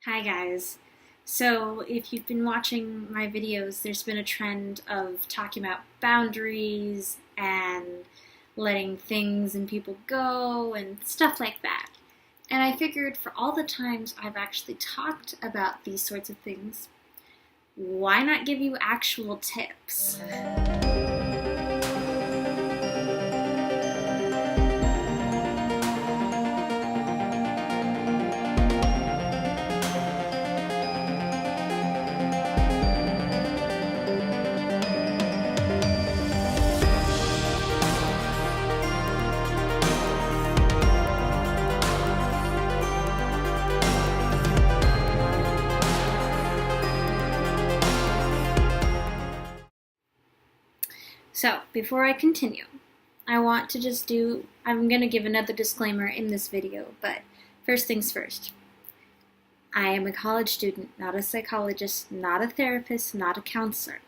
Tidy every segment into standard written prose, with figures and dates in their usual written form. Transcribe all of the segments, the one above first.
Hi guys. So if you've been watching my videos, there's been a trend of talking about boundaries and letting things and people go and stuff like that. And I figured for all the times I've actually talked about these sorts of things, why not give you actual tips? So, before I continue, I'm going to give another disclaimer in this video, but first things first. I am a college student, not a psychologist, not a therapist, not a counselor.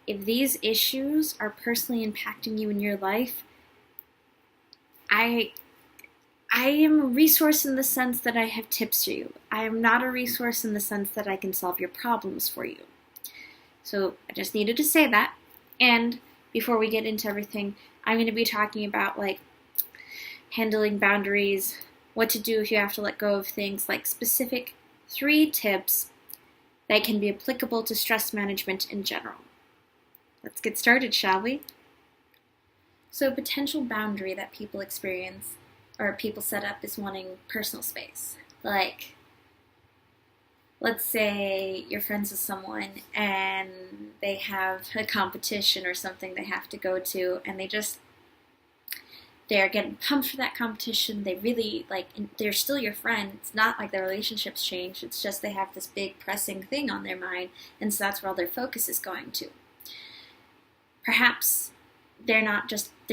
If these issues are personally impacting you in your life, I am a resource in the sense that I have tips for you. I am not a resource in the sense that I can solve your problems for you. So I just needed to say that. And before we get into everything, I'm going to be talking about handling boundaries, what to do if you have to let go of things, like specific 3 tips that can be applicable to stress management in general. Let's get started, shall we? So a potential boundary that people experience or people set up is wanting personal space. Like, let's say you're friends with someone and they have a competition or something they have to go to, and they're getting pumped for that competition. They really, they're still your friend. It's not like their relationship's changed. It's just they have this big pressing thing on their mind, and so that's where all their focus is going to. Perhaps they're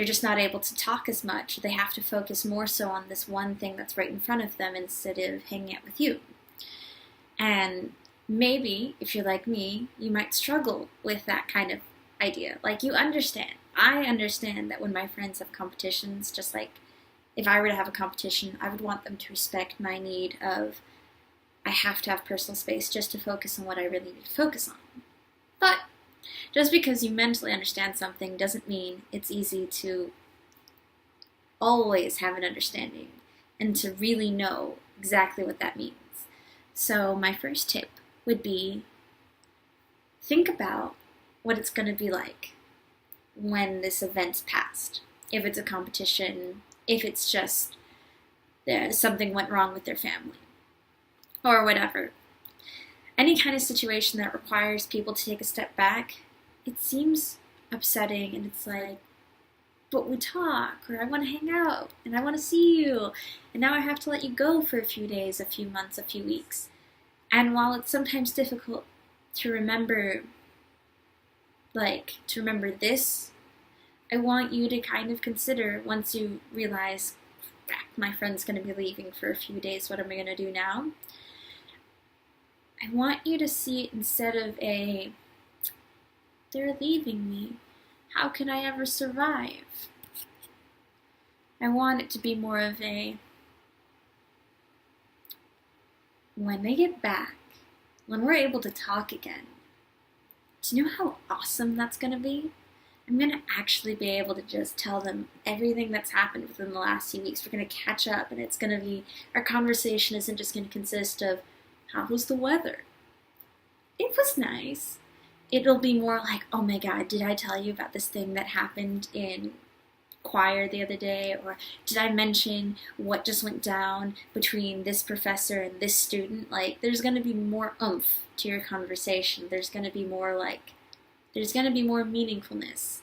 just not able to talk as much. They have to focus more so on this one thing that's right in front of them instead of hanging out with you. And maybe, if you're like me, you might struggle with that kind of idea. I understand that when my friends have competitions, just like if I were to have a competition, I would want them to respect my need of, I have to have personal space just to focus on what I really need to focus on. But just because you mentally understand something doesn't mean it's easy to always have an understanding and to really know exactly what that means. So my first tip would be, think about what it's going to be like when this event's passed. If it's a competition, if it's just something went wrong with their family, or whatever. Any kind of situation that requires people to take a step back, it seems upsetting, and it's like, but we talk, or I want to hang out, and I want to see you, and now I have to let you go for a few days, a few months, a few weeks. And while it's sometimes difficult to remember this, I want you to kind of consider, once you realize, my friend's going to be leaving for a few days, what am I going to do now? I want you to see it instead of they're leaving me, how can I ever survive? I want it to be more of when they get back, when we're able to talk again, do you know how awesome that's going to be? I'm going to actually be able to just tell them everything that's happened within the last few weeks. We're going to catch up, and it's going to be, our conversation isn't just going to consist of, how was the weather? It was nice. It'll be more like, oh my God, did I tell you about this thing that happened in choir the other day? Or did I mention what just went down between this professor and this student? There's going to be more oomph to your conversation. There's going to be more meaningfulness,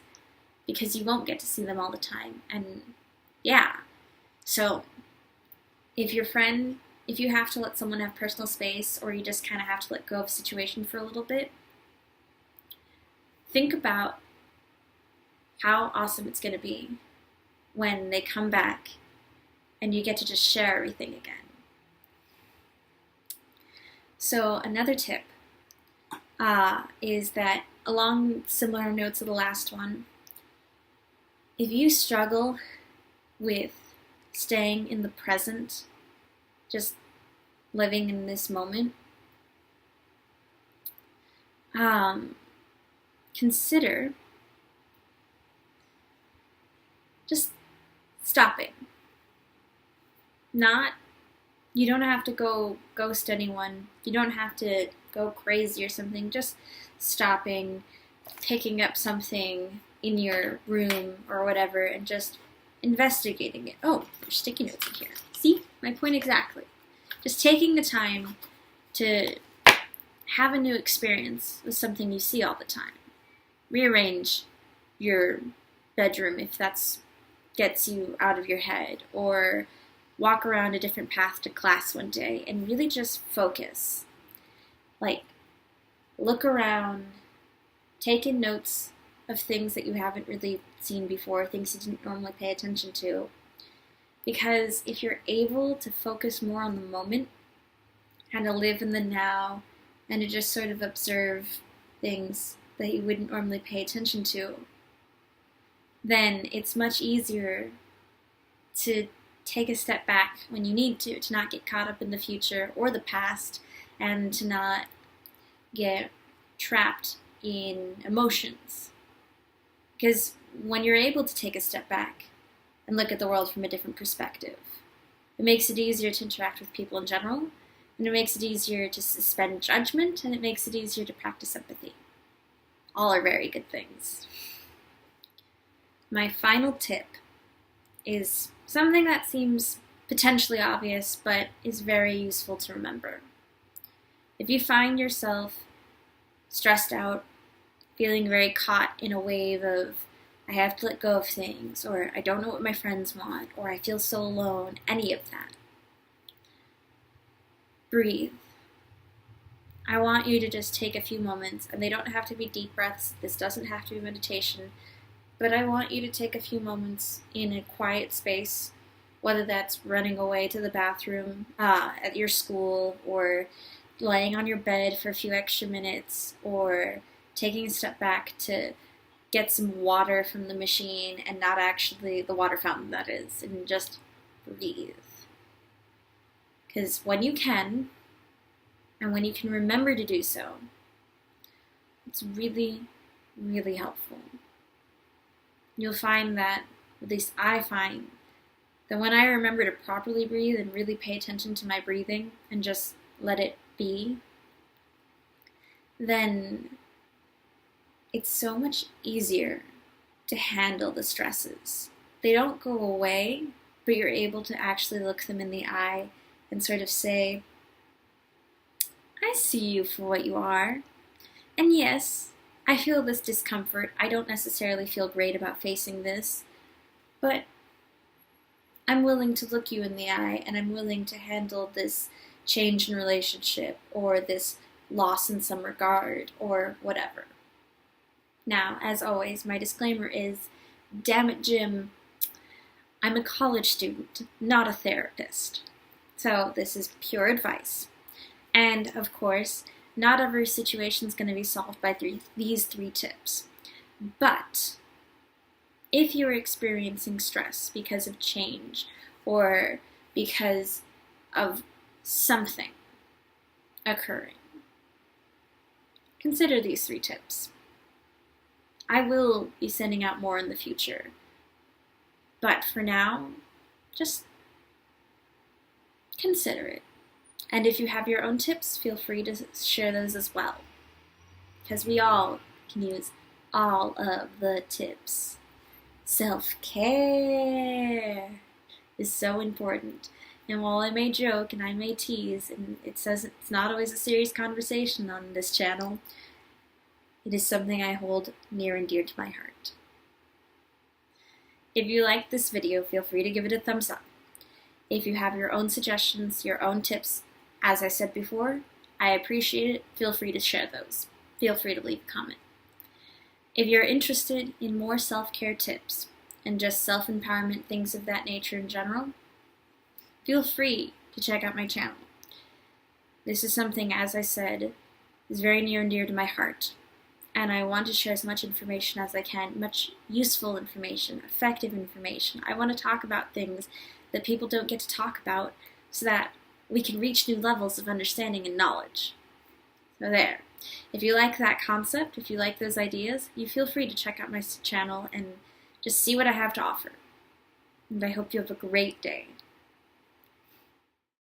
because you won't get to see them all the time. And yeah, so if you have to let someone have personal space, or you just kind of have to let go of a situation for a little bit, think about how awesome it's going to be when they come back and you get to just share everything again. So another tip is that, along similar notes of the last one, if you struggle with staying in the present, just living in this moment, consider just stopping. You don't have to go ghost anyone. You don't have to go crazy or something. Just stopping, picking up something in your room or whatever, and just investigating it. Oh, there's sticky notes in here. See? My point exactly. Just taking the time to have a new experience with something you see all the time. Rearrange your bedroom if that's gets you out of your head, or walk around a different path to class one day and really just focus. Like, look around, take in notes of things that you haven't really seen before, things you didn't normally pay attention to. Because if you're able to focus more on the moment and to live in the now and to just sort of observe things that you wouldn't normally pay attention to, then it's much easier to take a step back when you need to not get caught up in the future or the past, and to not get trapped in emotions. Because when you're able to take a step back and look at the world from a different perspective, it makes it easier to interact with people in general, and it makes it easier to suspend judgment, and it makes it easier to practice empathy. All are very good things. My final tip is something that seems potentially obvious, but is very useful to remember. If you find yourself stressed out, feeling very caught in a wave of, I have to let go of things, or I don't know what my friends want, or I feel so alone, any of that, breathe. I want you to just take a few moments, and they don't have to be deep breaths, this doesn't have to be meditation, but I want you to take a few moments in a quiet space, whether that's running away to the bathroom at your school, or laying on your bed for a few extra minutes, or taking a step back to get some water from the machine, and not actually the water fountain, that is, and just breathe. Because when you can, and when you can remember to do so, it's really, really helpful. You'll find that, at least I find, that when I remember to properly breathe and really pay attention to my breathing and just let it be, then it's so much easier to handle the stresses. They don't go away, but you're able to actually look them in the eye and sort of say, I see you for what you are. And yes, I feel this discomfort. I don't necessarily feel great about facing this, but I'm willing to look you in the eye, and I'm willing to handle this change in relationship, or this loss in some regard, or whatever. Now, as always, my disclaimer is, damn it, Jim, I'm a college student, not a therapist. So this is pure advice. And, of course, not every situation is going to be solved by these three tips. But if you're experiencing stress because of change, or because of something occurring, consider these three tips. I will be sending out more in the future, but for now, just consider it. And if you have your own tips, feel free to share those as well, because we all can use all of the tips. Self-care is so important. And while I may joke and I may tease, and it says it's not always a serious conversation on this channel, it is something I hold near and dear to my heart. If you liked this video, feel free to give it a thumbs up. If you have your own suggestions, your own tips, as I said before, I appreciate it. Feel free to share those. Feel free to leave a comment. If you're interested in more self-care tips and just self-empowerment, things of that nature in general, feel free to check out my channel. This is something, as I said, is very near and dear to my heart, and I want to share as much information as I can, much useful information, effective information. I want to talk about things that people don't get to talk about so that we can reach new levels of understanding and knowledge. So there. If you like that concept, if you like those ideas, you feel free to check out my channel and just see what I have to offer. And I hope you have a great day.